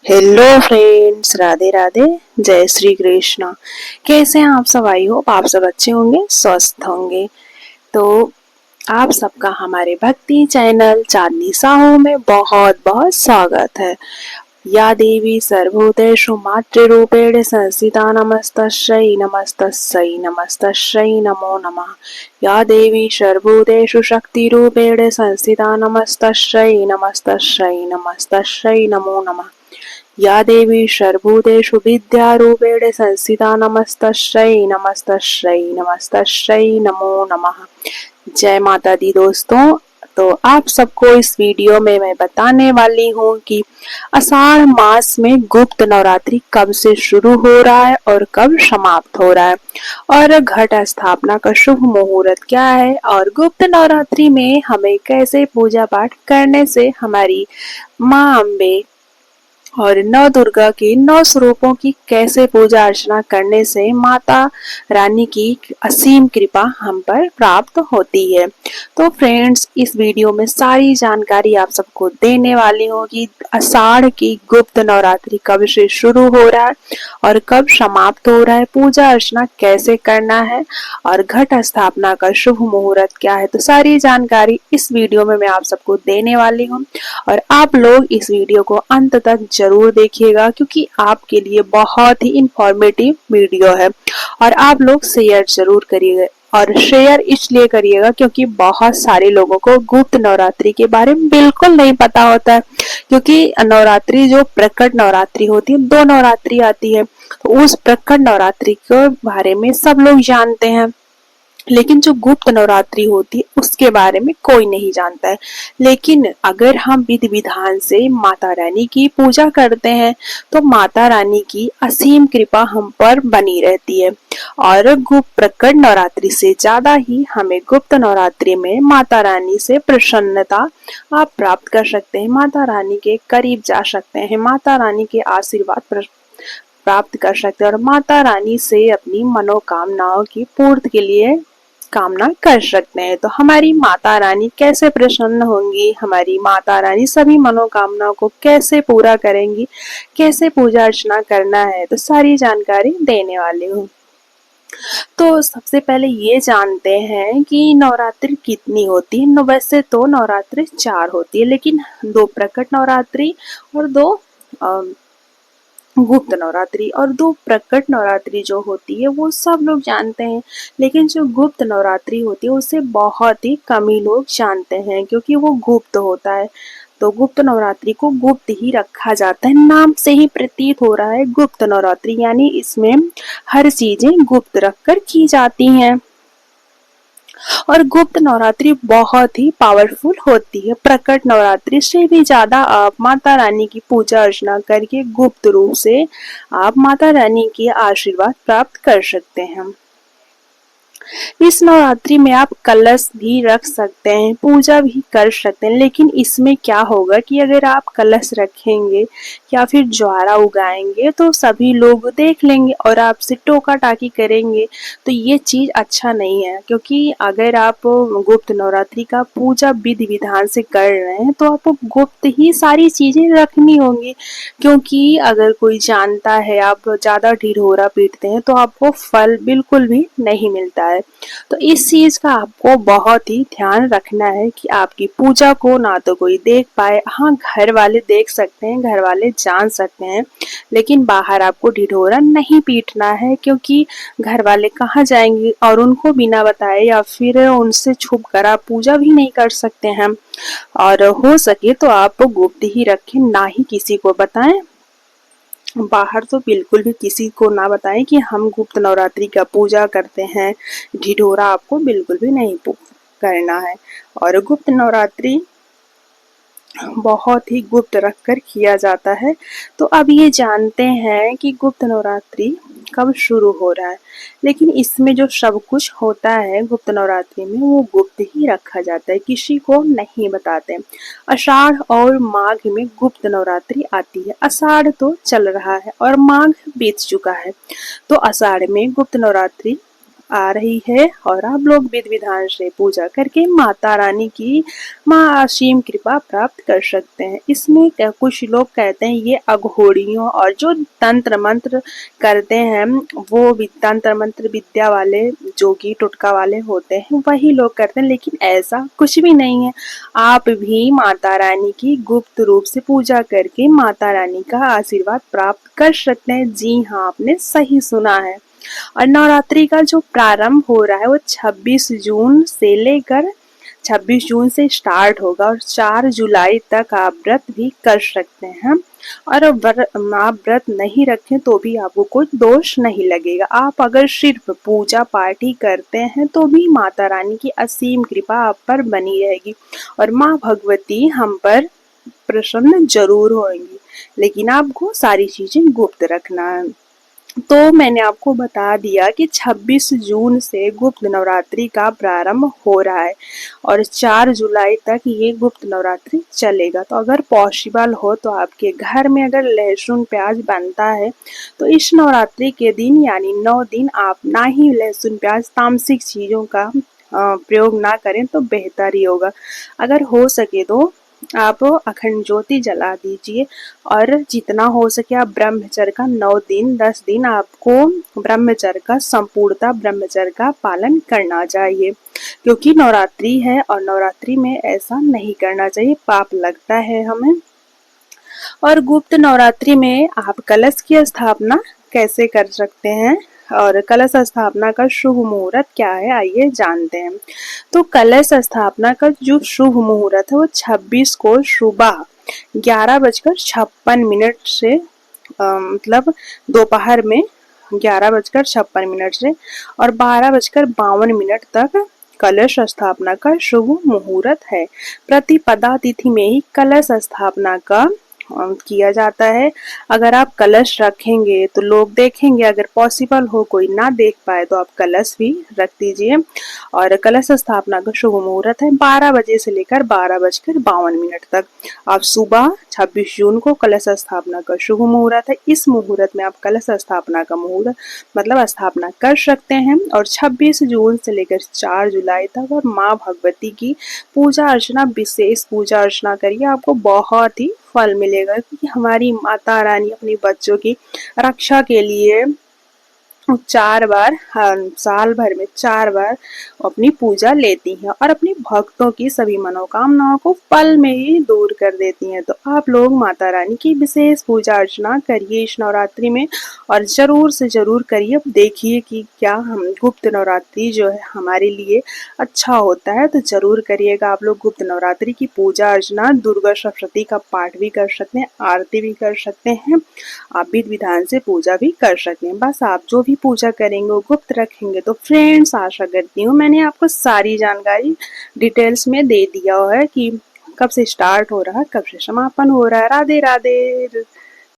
Hello friends, Radhe Radhe, जय श्री कृष्णा। कैसे हैं आप सब? आई होप आप सब अच्छे होंगे, स्वस्थ होंगे। तो आप सबका हमारे भक्ति चैनल चांदनी साहू में बहुत बहुत स्वागत है। या देवी सर्वभूतेषु मातृरूपेण संस्थिता नमस्तस्यै नमस्तस्यै नमस्तस्यै नमो नमः। या देवी सर्वभूतेषु शक्तिरूपेण संस्थिता नमस्तस्यै नमस्तस्यै नमस्तस्यै नमो नमः। या देवी सर्वभूतेषु विद्यारूपेण संस्थिता नमस्तस्यै नमस्तस्यै नमस्तस्यै नमो नमः। जय माता दी दोस्तों। तो आप सबको इस वीडियो में मैं बताने वाली हूँ कि आषाढ़ मास में गुप्त नवरात्रि कब से शुरू हो रहा है और कब समाप्त हो रहा है, और घट स्थापना का शुभ मुहूर्त क्या है, और गुप्त नवरात्रि में हमें कैसे पूजा पाठ करने से हमारी माँ अम्बे और नौ दुर्गा के 9 स्वरूपों की कैसे पूजा अर्चना करने से माता रानी की असीम कृपा हम पर प्राप्त होती है। तो फ्रेंड्स, इस वीडियो में सारी जानकारी आप सबको देने वाली हूँ कि आषाढ़ की गुप्त नवरात्रि कब से शुरू हो रहा है और कब समाप्त हो रहा है, पूजा अर्चना कैसे करना है और घट स्थापना का शुभ मुहूर्त क्या है। तो सारी जानकारी इस वीडियो में मैं आप सबको देने वाली हूँ और आप लोग इस वीडियो को अंत तक जरूर देखिएगा, क्योंकि आपके लिए बहुत ही इंफॉर्मेटिव वीडियो है। और आप लोग शेयर जरूर करिएगा, और शेयर इसलिए करिएगा क्योंकि बहुत सारे लोगों को गुप्त नवरात्रि के बारे में बिल्कुल नहीं पता होता है। क्योंकि नवरात्रि जो प्रकट नवरात्रि होती है, 2 नवरात्रि आती है, तो उस प्रकट नवरात्रि के बारे में सब लोग जानते हैं, लेकिन जो गुप्त नवरात्रि होती है उसके बारे में कोई नहीं जानता है। लेकिन अगर हम विधि विधान से माता रानी की पूजा करते हैं तो माता रानी की असीम कृपा हम पर बनी रहती है, और गुप्त प्रकट नवरात्रि से ज्यादा ही हमें गुप्त नवरात्रि में माता रानी से प्रसन्नता आप प्राप्त कर सकते हैं, माता रानी के करीब जा सकते हैं, माता रानी के आशीर्वाद प्राप्त कर सकते हैं और माता रानी से अपनी मनोकामनाओं की पूर्ति के लिए कामना कर सकते हैं। तो हमारी माता रानी कैसे प्रसन्न होंगी, हमारी माता रानी सभी मनोकामनाओं को कैसे पूरा करेंगी, कैसे पूजा अर्चना करना है, तो सारी जानकारी देने वाली हूँ। तो सबसे पहले ये जानते हैं कि नवरात्रि कितनी होती है। वैसे तो नवरात्रि 4 होती है, लेकिन 2 प्रकट नवरात्रि और 2 गुप्त नवरात्रि, और 2 प्रकट नवरात्रि जो होती है वो सब लोग जानते हैं, लेकिन जो गुप्त नवरात्रि होती है उसे बहुत ही कम ही लोग जानते हैं, क्योंकि वो गुप्त होता है। तो गुप्त नवरात्रि को गुप्त ही रखा जाता है, नाम से ही प्रतीत हो रहा है गुप्त नवरात्रि, यानी इसमें हर चीजें गुप्त रखकर की जाती हैं। और गुप्त नवरात्रि बहुत ही पावरफुल होती है। प्रकट नवरात्रि से भी ज्यादा आप माता रानी की पूजा अर्चना करके गुप्त रूप से आप माता रानी के आशीर्वाद प्राप्त कर सकते हैं। इस नवरात्रि में आप कलश भी रख सकते हैं, पूजा भी कर सकते हैं, लेकिन इसमें क्या होगा कि अगर आप कलश रखेंगे या फिर ज्वारा उगाएंगे तो सभी लोग देख लेंगे और आपसे टोका टाकी करेंगे, तो ये चीज अच्छा नहीं है। क्योंकि अगर आप गुप्त नवरात्रि का पूजा विधि विधान से कर रहे हैं तो आपको गुप्त ही सारी चीजें रखनी होंगी, क्योंकि अगर कोई जानता है आप ज्यादा ढिढोरा पीटते हैं तो आपको फल बिल्कुल भी नहीं मिलता है। तो इस चीज का आपको बहुत ही ध्यान रखना है कि आपकी पूजा को ना तो कोई देख पाए। हाँ, घर वाले देख सकते हैं, घर वाले जान सकते हैं, लेकिन बाहर आपको ढिढोरा नहीं पीटना है, क्योंकि घर वाले कहाँ जाएंगे और उनको बिना बताए या फिर उनसे छुप कर आप पूजा भी नहीं कर सकते हैं। और हो सके तो आप गुप्त ही रखें, ना ही किसी को बताएं। बाहर तो बिल्कुल भी किसी को ना बताएं कि हम गुप्त नवरात्रि का पूजा करते हैं, ढिढोरा आपको बिल्कुल भी नहीं करना है। और गुप्त नवरात्रि बहुत ही गुप्त रखकर किया जाता है। तो अब ये जानते हैं कि गुप्त नवरात्रि कब शुरू हो रहा है, लेकिन इसमें जो सब कुछ होता है गुप्त नवरात्रि में वो गुप्त ही रखा जाता है, किसी को नहीं बताते। आषाढ़ और माघ में गुप्त नवरात्रि आती है। आषाढ़ तो चल रहा है और माघ बीत चुका है, तो आषाढ़ में गुप्त नवरात्रि आ रही है और आप लोग विधि विधान से पूजा करके माता रानी की असीम कृपा प्राप्त कर सकते हैं। इसमें कुछ लोग कहते हैं ये अघोड़ियों और जो तंत्र मंत्र करते हैं वो भी तंत्र मंत्र विद्या वाले जो कि टुटका वाले होते हैं वही लोग करते हैं, लेकिन ऐसा कुछ भी नहीं है। आप भी माता रानी की गुप्त रूप से पूजा करके माता रानी का आशीर्वाद प्राप्त कर सकते हैं। जी हाँ, आपने सही सुना है। और नवरात्रि का जो प्रारंभ हो रहा है वो 26 जून से लेकर 26 जून से स्टार्ट होगा और 4 जुलाई तक आप व्रत भी कर सकते हैं। और आप व्रत नहीं रखें तो भी आपको कोई दोष नहीं लगेगा। आप अगर सिर्फ पूजा पाठ ही करते हैं तो भी माता रानी की असीम कृपा आप पर बनी रहेगी और माँ भगवती हम पर प्रसन्न जरूर होंगी। लेकिन आपको सारी चीजें गुप्त रखना है। तो मैंने आपको बता दिया कि 26 जून से गुप्त नवरात्रि का प्रारंभ हो रहा है और 4 जुलाई तक ये गुप्त नवरात्रि चलेगा। तो अगर पॉसिबल हो तो आपके घर में अगर लहसुन प्याज बनता है तो इस नवरात्रि के दिन यानी 9 दिन आप ना ही लहसुन प्याज तामसिक चीजों का प्रयोग ना करें तो बेहतर ही होगा। अगर हो सके तो आप अखंड ज्योति जला दीजिए और जितना हो सके आप ब्रह्मचर्य का 9 दिन 10 दिन आपको ब्रह्मचर्य का संपूर्णता ब्रह्मचर्य का पालन करना चाहिए, क्योंकि नवरात्रि है और नवरात्रि में ऐसा नहीं करना चाहिए, पाप लगता है हमें। और गुप्त नवरात्रि में आप कलश की स्थापना कैसे कर सकते हैं और कलश स्थापना का शुभ मुहूर्त क्या है, आइए जानते हैं। तो कलश स्थापना का जो शुभ मुहूर्त है वो 26 को सुबह 11:56 से मतलब दोपहर में 11:56 से और 12:52 तक कलश स्थापना का शुभ मुहूर्त है। प्रतिपदा तिथि में ही कलश स्थापना का किया जाता है। अगर आप कलश रखेंगे तो लोग देखेंगे, अगर पॉसिबल हो कोई ना देख पाए तो आप कलश भी रख दीजिए। और कलश स्थापना का शुभ मुहूर्त है 12 बजे से लेकर 12:52 तक। आप सुबह 26 जून को कलश स्थापना का शुभ मुहूर्त है, इस मुहूर्त में आप कलश स्थापना का मुहूर्त मतलब स्थापना कर सकते हैं। और 26 जून से लेकर 4 जुलाई तक और माँ भगवती की पूजा अर्चना, विशेष पूजा अर्चना करिए, आपको बहुत ही फल मिलेगा। क्योंकि हमारी माता रानी अपने बच्चों की रक्षा के लिए 4 बार साल भर में 4 बार अपनी पूजा लेती हैं और अपने भक्तों की सभी मनोकामनाओं को पल में ही दूर कर देती हैं। तो आप लोग माता रानी की विशेष पूजा अर्चना करिए इस नवरात्रि में और जरूर से जरूर करिए। देखिए कि क्या हम गुप्त नवरात्रि जो है हमारे लिए अच्छा होता है, तो जरूर करिएगा। आप लोग गुप्त नवरात्रि की पूजा अर्चना, दुर्गा सप्तशती का पाठ भी कर सकते हैं, आरती भी कर सकते हैं, आप विधि विधान से पूजा भी कर सकते हैं। बस आप जो भी पूजा करेंगे वो गुप्त रखेंगे। तो फ्रेंड्स, आशा करती हूँ मैंने आपको सारी जानकारी डिटेल्स में दे दिया है कि कब से स्टार्ट हो रहा है, कब से समापन हो रहा है। राधे राधे।